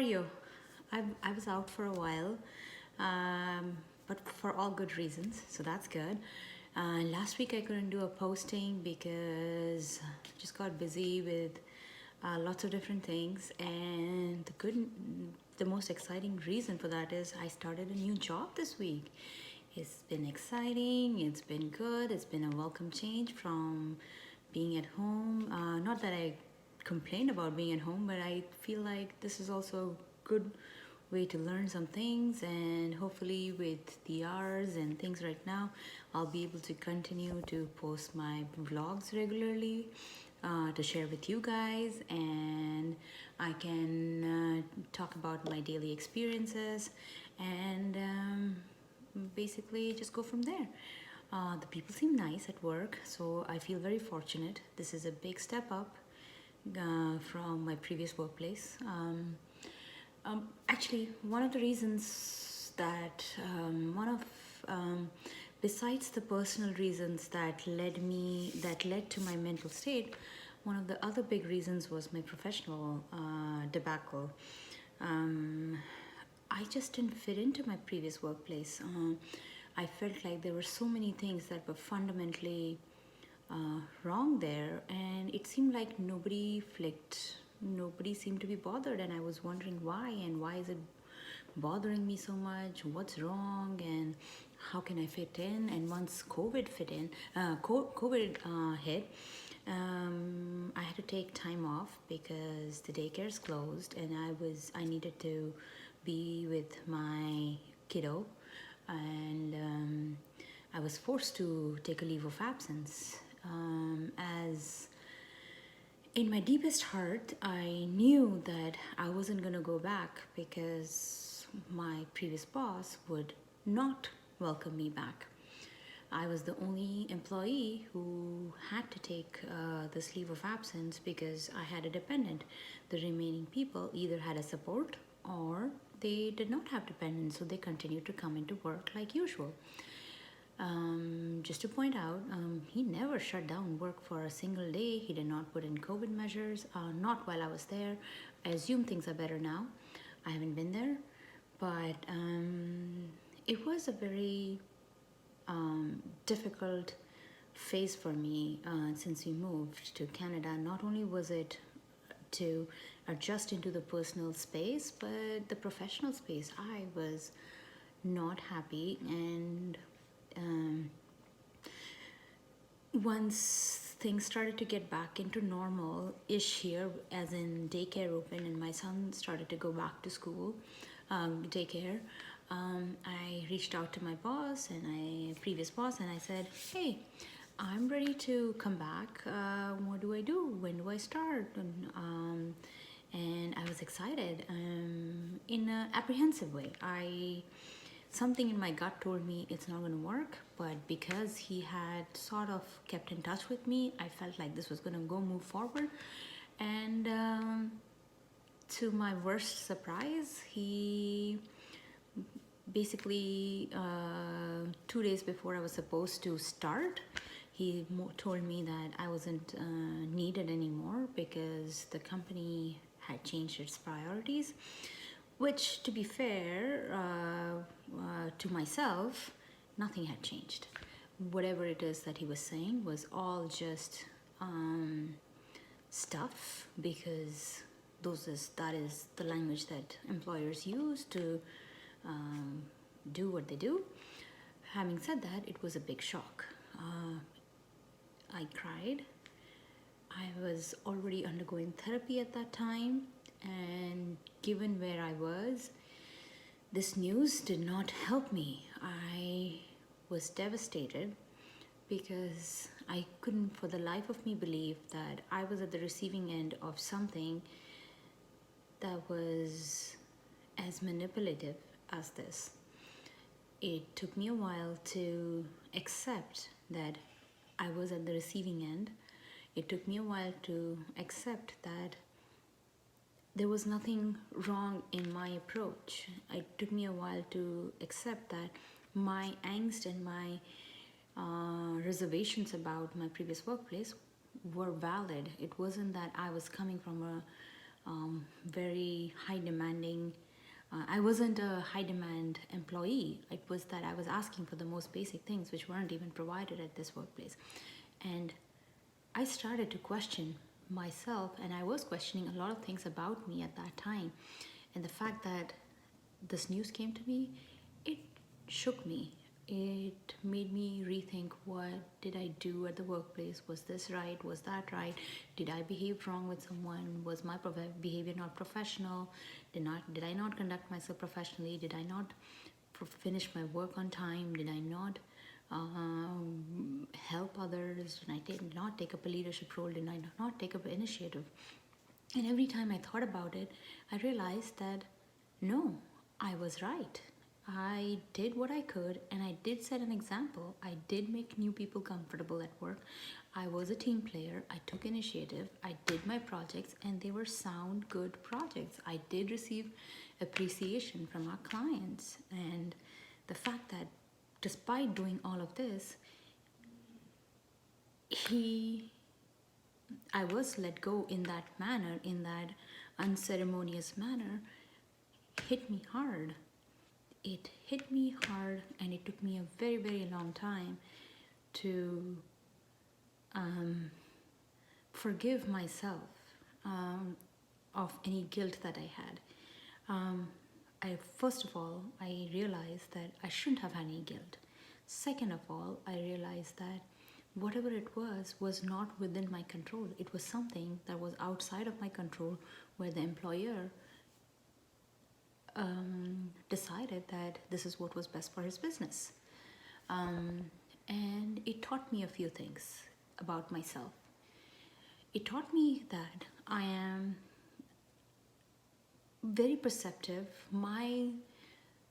you? I was out for a while, but for all good reasons, so that's good. Last week I couldn't do a posting because I just got busy with lots of different things, and the most exciting reason for that is I started a new job this week. It's been exciting, it's been good, it's been a welcome change from being at home. Not that I complain about being at home, but I feel like this is also a good way to learn some things, and hopefully with the hours and things right now, I'll be able to continue to post my vlogs regularly to share with you guys, and I can talk about my daily experiences and basically just go from there. The people seem nice at work, so I feel very fortunate. This is a big step up from my previous workplace. Actually, one of the reasons that besides the personal reasons that led to my mental state, one of the other big reasons was my professional debacle. Um, I just didn't fit into my previous workplace. I felt like there were so many things that were fundamentally wrong there, and it seemed like nobody seemed to be bothered, and I was wondering why, and why is it bothering me so much, what's wrong, and how can I fit in. And once COVID hit, I had to take time off because the daycare's closed, and I needed to be with my kiddo, and I was forced to take a leave of absence. As in my deepest heart, I knew that I wasn't going to go back because my previous boss would not welcome me back. I was the only employee who had to take this leave of absence because I had a dependent. The remaining people either had a support or they did not have dependents, so they continued to come into work like usual. Just to point out, he never shut down work for a single day. He did not put in COVID measures, not while I was there. I assume things are better now. I haven't been there, but it was a very difficult phase for me since we moved to Canada. Not only was it to adjust into the personal space, but the professional space. I was not happy, and once things started to get back into normal-ish here, as in daycare open and my son started to go back to school, daycare, I reached out to my boss and previous boss, and I said, hey, I'm ready to come back. What do I do? When do I start? And I was excited in an apprehensive way. Something in my gut told me it's not going to work, but because he had sort of kept in touch with me, I felt like this was going to move forward. And to my worst surprise, he basically 2 days before I was supposed to start, he told me that I wasn't needed anymore because the company had changed its priorities. Which, to be fair to myself, nothing had changed. Whatever it is that he was saying was all just stuff, because that is the language that employers use to do what they do. Having said that, it was a big shock. I cried. I was already undergoing therapy at that time, and given where I was, this news did not help me. I was devastated because I couldn't for the life of me believe that I was at the receiving end of something that was as manipulative as this. It took me a while to accept that I was at the receiving end. It took me a while to accept that there was nothing wrong in my approach. It took me a while to accept that my angst and my reservations about my previous workplace were valid. It wasn't that I was coming from very high demanding. I wasn't a high demand employee. It was that I was asking for the most basic things which weren't even provided at this workplace. And I started to question myself, and I was questioning a lot of things about me at that time. And the fact that this news came to me, it shook me. It made me rethink, what did I do at the workplace? Was this right? Was that right? Did I behave wrong with someone? Was my behavior not professional? Did I not conduct myself professionally? Did I not finish my work on time? Did I not help others? Did I not take up a leadership role? Did I not take up an initiative? And every time I thought about it, I realized that no, I was right. I did what I could, and I did set an example. I did make new people comfortable at work. I was a team player. I took initiative. I did my projects, and they were sound, good projects. I did receive appreciation from our clients. And the fact that despite doing all of this, I was let go in that manner, in that unceremonious manner, hit me hard. It hit me hard, and it took me a very, very long time to forgive myself of any guilt that I had. First of all, I realized that I shouldn't have had any guilt. Second of all, I realized that whatever it was not within my control. It was something that was outside of my control, where the employer decided that this is what was best for his business. And it taught me a few things about myself. It taught me that I am very perceptive. My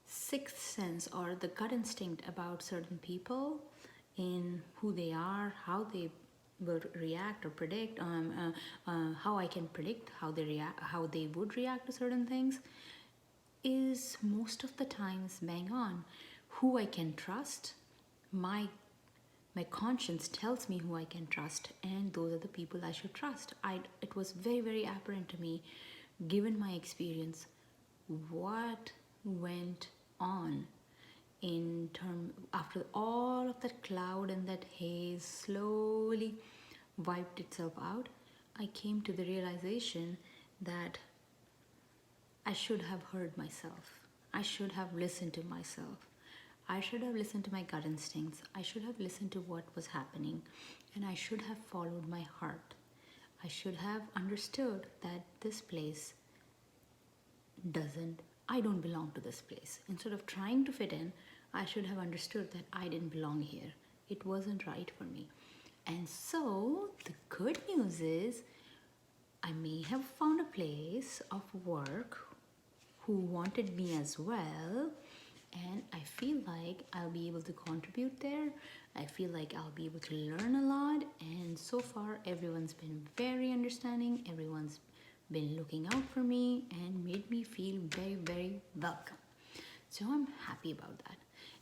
sixth sense, or the gut instinct about certain people, in who they are, how they will react or predict, how I can predict how they would react to certain things, is most of the times bang on. Who I can trust, my conscience tells me who I can trust, and those are the people I should trust. It was very, very apparent to me, given my experience, what went on in term after all of that cloud and that haze slowly wiped itself out. I came to the realization that I should have heard myself. I should have listened to myself. I should have listened to my gut instincts. I should have listened to what was happening, and I should have followed my heart. I should have understood that this place I don't belong to this place. Instead of trying to fit in, I should have understood that I didn't belong here. It wasn't right for me. And so the good news is, I may have found a place of work who wanted me as well, and I feel like I'll be able to contribute there. I feel like I'll be able to learn a lot, and so far everyone's been very understanding. Everyone's been looking out for me and made me feel very, very welcome. So I'm happy about that.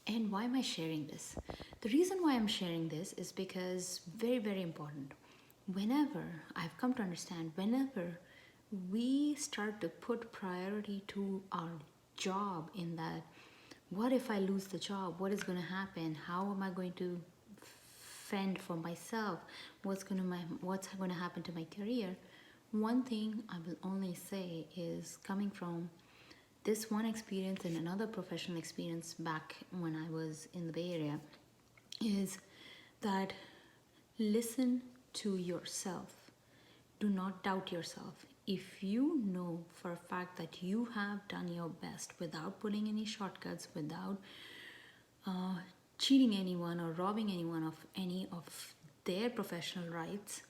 And why am I sharing this? The reason why I'm sharing this is because very, very important. Whenever I've come to understand, whenever we start to put priority to our job, in that, what if I lose the job? What is going to happen? How am I going to fend for myself? What's going to happen to my career? One thing I will only say is, coming from this one experience and another professional experience back when I was in the Bay Area, is that listen to yourself. Do not doubt yourself. If you know for a fact that you have done your best without pulling any shortcuts, without cheating anyone or robbing anyone of any of their professional rights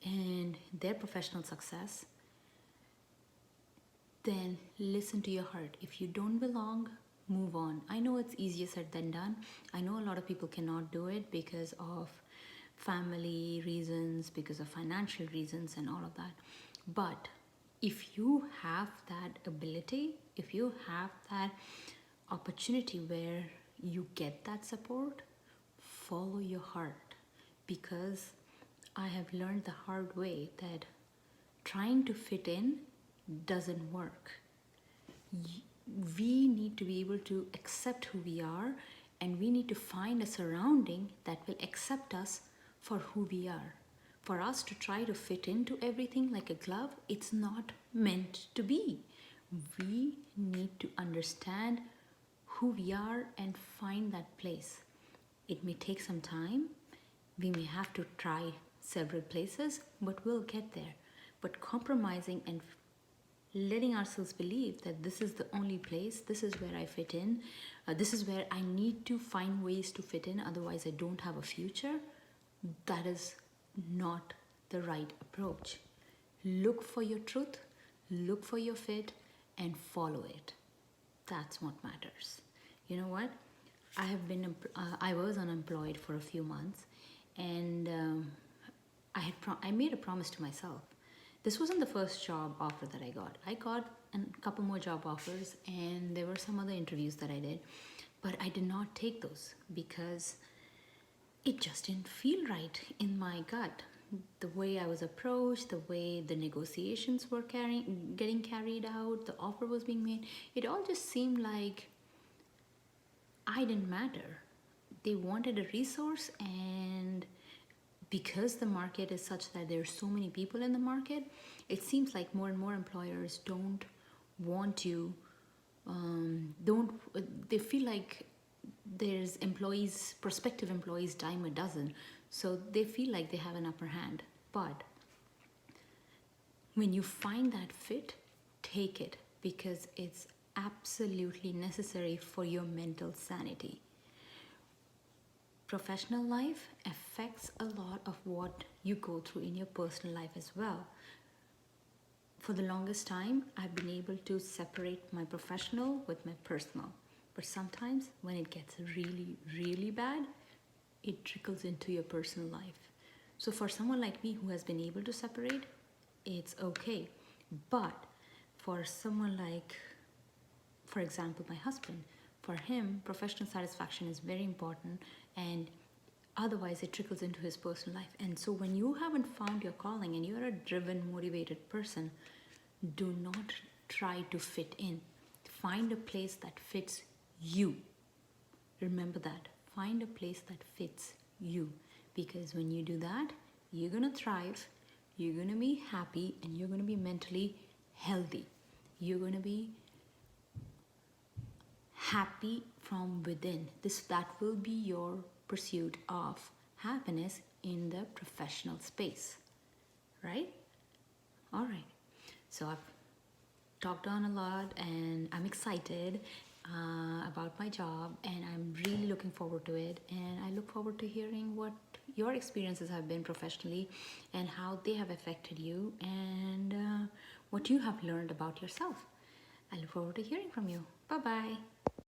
and their professional success, then listen to your heart. If you don't belong, move on. I know it's easier said than done. I know a lot of people cannot do it because of family reasons, because of financial reasons and all of that. But if you have that ability, if you have that opportunity where you get that support, follow your heart. Because I have learned the hard way that trying to fit in doesn't work. We need to be able to accept who we are, and we need to find a surrounding that will accept us for who we are. For us to try to fit into everything like a glove, it's not meant to be. We need to understand who we are and find that place. It may take some time. We may have to try several places, but we'll get there. But compromising and letting ourselves believe that this is the only place, this is where I fit in, this is where I need to find ways to fit in, otherwise I don't have a future, that is not the right approach. Look for your truth, look for your fit, and follow it. That's what matters. You know what? I was unemployed for a few months, and I made a promise to myself. This wasn't the first job offer that I got. I got a couple more job offers, and there were some other interviews that I did, but I did not take those because it just didn't feel right in my gut. The way I was approached, the way the negotiations were getting carried out, the offer was being made, it all just seemed like I didn't matter. They wanted a resource, and because the market is such that there are so many people in the market, it seems like more and more employers don't want to, they feel like there's prospective employees dime a dozen, so they feel like they have an upper hand. But when you find that fit, take it, because it's absolutely necessary for your mental sanity. Professional life affects a lot of what you go through in your personal life as well. For the longest time, I've been able to separate my professional with my personal. But sometimes when it gets really, really bad, it trickles into your personal life. So for someone like me who has been able to separate, it's okay. But for someone like, for example, my husband, for him, professional satisfaction is very important, and otherwise it trickles into his personal life. And so when you haven't found your calling and you're a driven, motivated person, do not try to fit in. Find a place that fits you. Remember that. Find a place that fits you. Because when you do that, you're going to thrive, you're going to be happy, and you're going to be mentally healthy. You're going to be happy from within. That will be your pursuit of happiness in the professional space, right? All right. So I've talked on a lot, and I'm excited about my job, and I'm really looking forward to it. And I look forward to hearing what your experiences have been professionally and how they have affected you, and what you have learned about yourself. I look forward to hearing from you. Bye bye.